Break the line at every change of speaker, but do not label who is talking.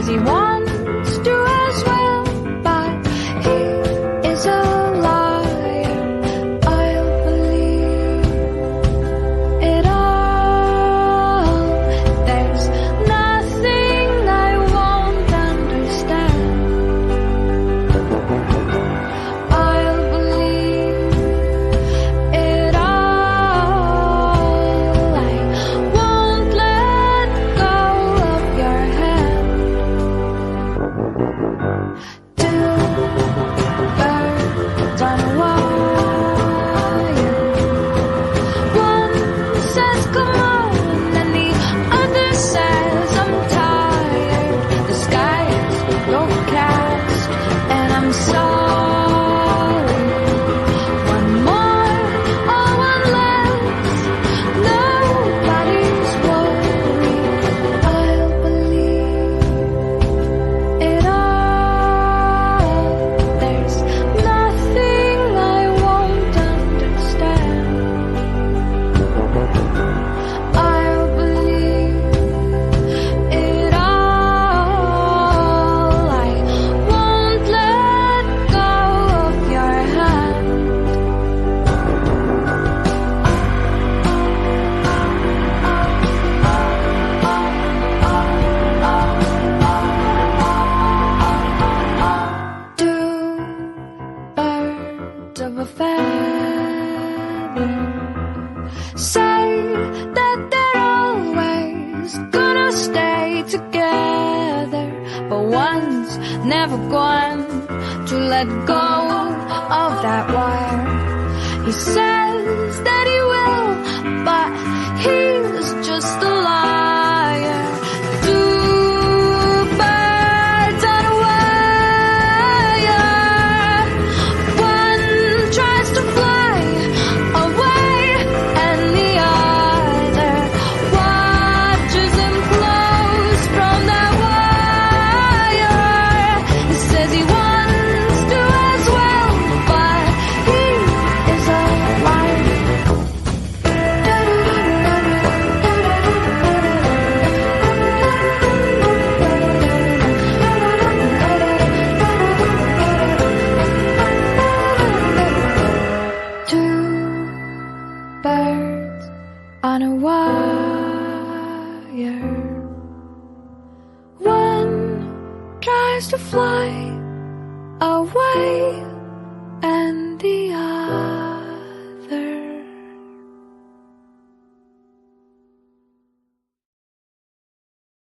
says he wants to as well, but he is a liar. I'll believe it all. There's nothing I won't understand. I'll believe it all. I won't let go of your hand. Two birds on a wire. One says come on, and the other says I'm tired. The sky is overcast, and I'm sorry. One more or one less, nobody's worried. I'll believe it all. There's nothing I won't understand. I'll believe it all. I won't let go of your hand. Two birds of a feather say that they're always gonna stay together, but one's never going to let go of that wire. He says that he will, but he's just a liar. Two birds on a wire. One tries to fly away, and the other watches him close from that wire. He says he wants to as well, but he is a liar. Two birds on a wire. One tries to fly away,